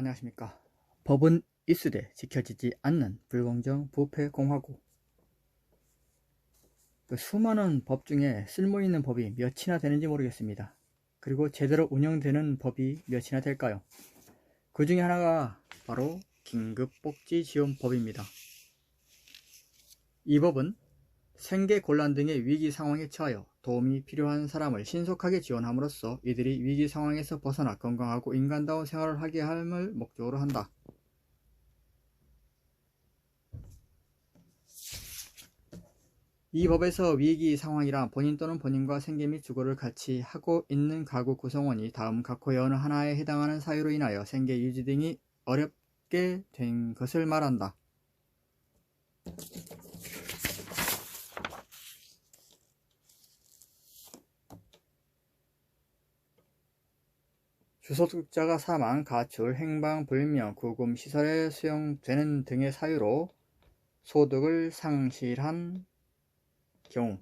안녕하십니까. 법은 있으되 지켜지지 않는 불공정 부패 공화국. 수많은 법 중에 쓸모있는 법이 몇이나 되는지 모르겠습니다. 그리고 제대로 운영되는 법이 몇이나 될까요? 그 중에 하나가 바로 긴급복지지원법입니다. 이 법은 생계곤란 등의 위기 상황에 처하여 도움이 필요한 사람을 신속하게 지원함으로써 이들이 위기 상황에서 벗어나 건강하고 인간다운 생활을 하게 함을 목적으로 한다. 이 법에서 위기 상황이란 본인 또는 본인과 생계 및 주거를 같이 하고 있는 가구 구성원이 다음 각호의 어느 하나에 해당하는 사유로 인하여 생계 유지 등이 어렵게 된 것을 말한다. 주소득자가 사망, 가출, 행방, 불명, 구금, 시설에 수용되는 등의 사유로 소득을 상실한 경우,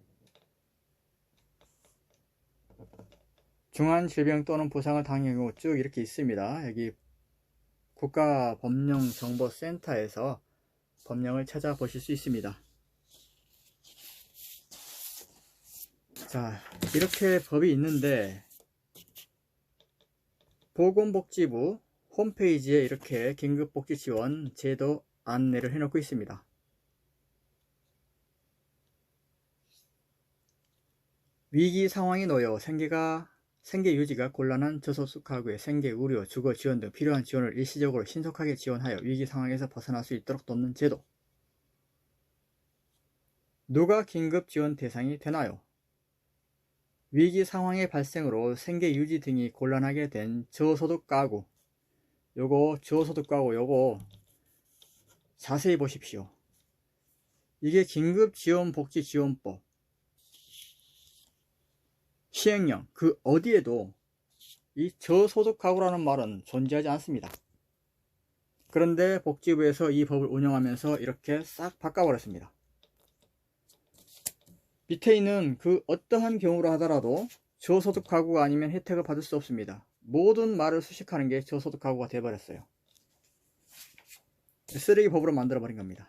중한 질병 또는 부상을 당한 경우 쭉 이렇게 있습니다. 여기 국가법령정보센터에서 법령을 찾아보실 수 있습니다. 자, 이렇게 법이 있는데 보건복지부 홈페이지에 이렇게 긴급복지지원 제도 안내를 해놓고 있습니다. 위기 상황에 놓여 생계 유지가 곤란한 저소득 가구의 생계, 의료, 주거 지원 등 필요한 지원을 일시적으로 신속하게 지원하여 위기 상황에서 벗어날 수 있도록 돕는 제도. 누가 긴급 지원 대상이 되나요? 위기 상황의 발생으로 생계 유지 등이 곤란하게 된 저소득 가구. 저소득 가구 요거 자세히 보십시오. 이게 긴급지원복지지원법 시행령 그 어디에도 이 저소득 가구라는 말은 존재하지 않습니다. 그런데 복지부에서 이 법을 운영하면서 이렇게 싹 바꿔버렸습니다. 밑에 있는 그 어떠한 경우로 하더라도 저소득 가구가 아니면 혜택을 받을 수 없습니다. 모든 말을 수식하는 게 저소득 가구가 되어버렸어요. 쓰레기 법으로 만들어버린 겁니다.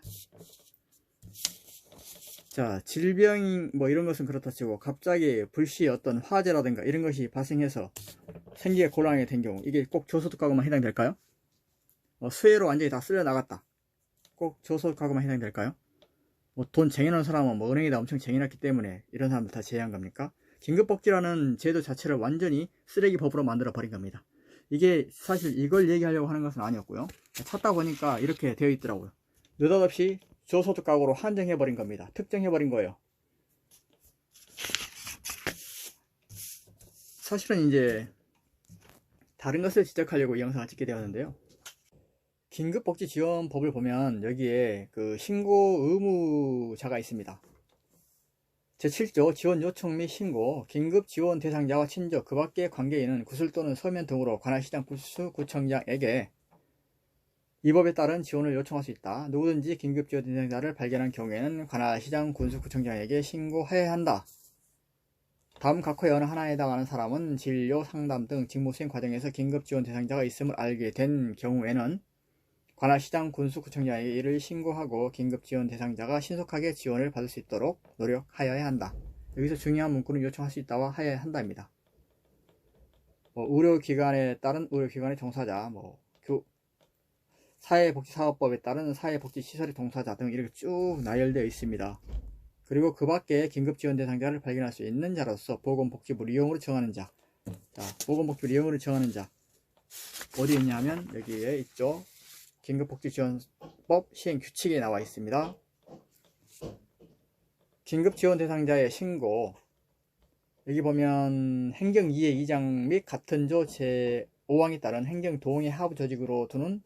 자, 질병 이런 것은 그렇다 치고 갑자기 불시 어떤 화재라든가 이런 것이 발생해서 생계가 곤란하게 된 경우 이게 꼭 저소득 가구만 해당될까요? 수혜로 완전히 다 쓸려 나갔다. 꼭 저소득 가구만 해당될까요? 돈 쟁여놓은 사람은 은행에다 엄청 쟁여놨기 때문에 이런 사람들 다 제외한 겁니까? 긴급복지라는 제도 자체를 완전히 쓰레기 법으로 만들어 버린 겁니다. 이게 사실 이걸 얘기하려고 하는 것은 아니었고요. 찾다 보니까 이렇게 되어 있더라고요. 느닷없이 저소득 가구로 한정해 버린 겁니다. 특정해 버린 거예요. 사실은 이제 다른 것을 지적하려고 이 영상을 찍게 되었는데요. 긴급복지지원법을 보면 여기에 그 신고 의무자가 있습니다. 제7조 지원 요청 및 신고, 긴급지원 대상자와 친족, 그 밖의 관계인은 구술 또는 서면 등으로 관할시장 군수구청장에게 이 법에 따른 지원을 요청할 수 있다. 누구든지 긴급지원 대상자를 발견한 경우에는 관할시장 군수구청장에게 신고해야 한다. 다음 각호의 어느 하나에 해당하는 사람은 진료, 상담 등 직무수행 과정에서 긴급지원 대상자가 있음을 알게 된 경우에는 관할시장 군수구청장에게 이를 신고하고 긴급지원 대상자가 신속하게 지원을 받을 수 있도록 노력하여야 한다. 여기서 중요한 문구는 요청할 수 있다와 하여야 한다입니다. 의료기관에 따른 의료기관의 종사자, 사회복지사업법에 따른 사회복지시설의 종사자 등 이렇게 쭉 나열되어 있습니다. 그리고 그 밖에 긴급지원 대상자를 발견할 수 있는 자로서 보건복지부 이용으로 정하는 자. 자, 보건복지부 이용으로 정하는 자. 어디 있냐면 여기에 있죠. 긴급복지지원법 시행규칙에 나와 있습니다. 긴급지원 대상자의 신고. 여기 보면 행정 2의 2장 및 같은 조 제5항에 따른 행정동의 하부 조직으로 두는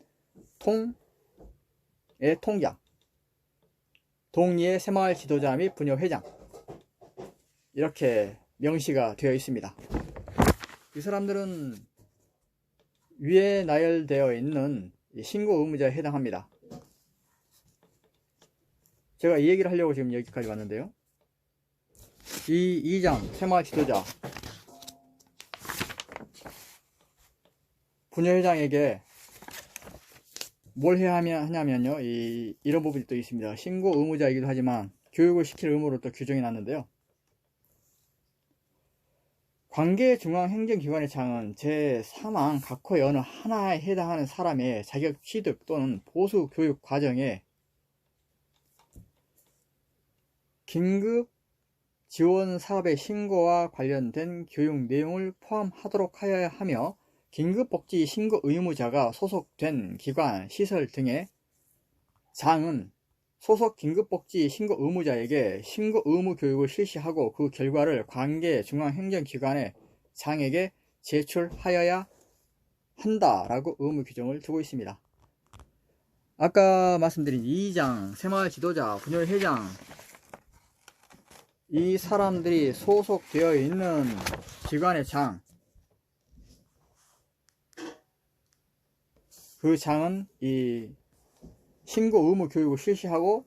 통의 통장, 동리의 새마을 지도자 및 부녀회장 이렇게 명시가 되어 있습니다. 이 사람들은 위에 나열되어 있는 신고 의무자에 해당합니다. 제가 이 얘기를 하려고 지금 여기까지 왔는데요. 이 2장 새마을 지도자 부녀회장에게 뭘 해야 하냐면요. 이런 부분이 또 있습니다. 신고 의무자이기도 하지만 교육을 시킬 의무로 또 규정이 났는데요. 관계중앙행정기관의 장은 제3항 각호의 어느 하나에 해당하는 사람의 자격 취득 또는 보수 교육 과정에 긴급 지원 사업의 신고와 관련된 교육 내용을 포함하도록 하여야 하며, 긴급복지 신고 의무자가 소속된 기관, 시설 등의 장은 소속 긴급복지 신고 의무자에게 신고 의무 교육을 실시하고 그 결과를 관계 중앙행정기관의 장에게 제출하여야 한다라고 의무 규정을 두고 있습니다. 아까 말씀드린 이장, 새마을 지도자, 분열회장, 이 사람들이 소속되어 있는 기관의 장, 그 장은 이 신고 의무 교육을 실시하고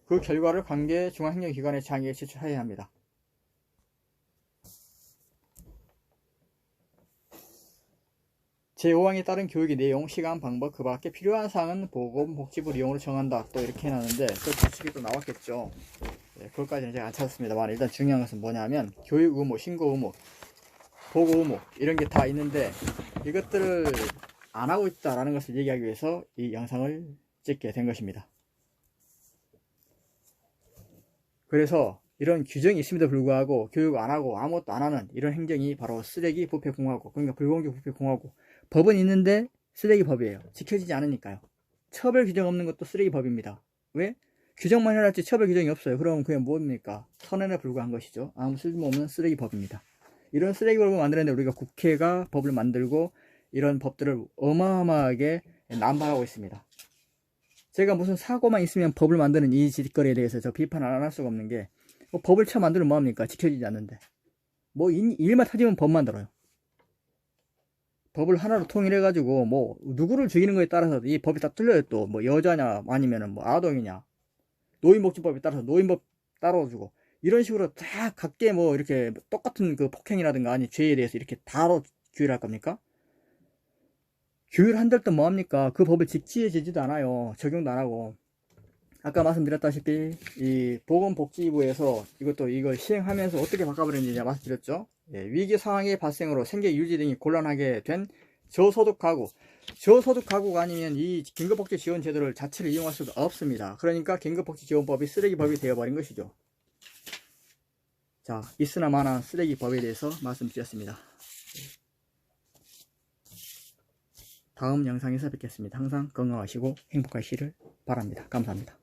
그 결과를 관계 중앙행정기관의 장에게 제출해야 합니다. 제5항에 따른 교육의 내용, 시간, 방법, 그 밖에 필요한 사항은 보건복지부 이용으로 정한다. 또 이렇게 해놨는데 또 규칙이 또 나왔겠죠. 네, 그것까지는 제가 안 찾았습니다만, 일단 중요한 것은 뭐냐면 교육 의무, 신고 의무, 보고 의무 이런 게 다 있는데 이것들을 안 하고 있다라는 것을 얘기하기 위해서 이 영상을 찍게 된 것입니다. 그래서 이런 규정이 있음에도 불구하고 교육 안 하고 아무것도 안 하는 이런 행정이 바로 쓰레기 부패공화국, 그러니까 불공정 부패공화국. 법은 있는데 쓰레기 법이에요. 지켜지지 않으니까요. 처벌 규정 없는 것도 쓰레기 법입니다. 왜? 규정만 해놨지 처벌 규정이 없어요. 그럼 그게 뭡니까? 선언에 불과한 것이죠. 아무 쓸모없는 쓰레기 법입니다. 이런 쓰레기 법을 만드는데 우리가 국회가 법을 만들고 이런 법들을 어마어마하게 남발하고 있습니다. 제가 무슨 사고만 있으면 법을 만드는 이 짓거리에 대해서 저 비판을 안 할 수가 없는 게, 뭐 법을 처음 만들면 뭐합니까? 지켜지지 않는데. 뭐 일만 터지면 법 만들어요. 법을 하나로 통일해가지고 뭐 누구를 죽이는 거에 따라서 이 법이 다 틀려요. 또 뭐 여자냐 아니면은 뭐 아동이냐, 노인복지법에 따라서 노인법 따로 주고, 이런 식으로 다 각계 뭐 이렇게 똑같은 그 폭행이라든가 아니 죄에 대해서 이렇게 다로 규율할 겁니까? 규율한들 또 뭐합니까? 그 법을 지키지도 않아요. 적용도 안 하고. 아까 말씀드렸다시피 이 보건복지부에서 이걸 시행하면서 어떻게 바꿔버렸는지 말씀드렸죠. 예, 위기 상황의 발생으로 생계 유지 등이 곤란하게 된 저소득 가구가 아니면 이 긴급복지 지원 제도를 자체를 이용할 수가 없습니다. 그러니까 긴급복지 지원법이 쓰레기법이 되어버린 것이죠. 자, 있으나 마나 쓰레기법에 대해서 말씀드렸습니다. 다음 영상에서 뵙겠습니다. 항상 건강하시고 행복하시기를 바랍니다. 감사합니다.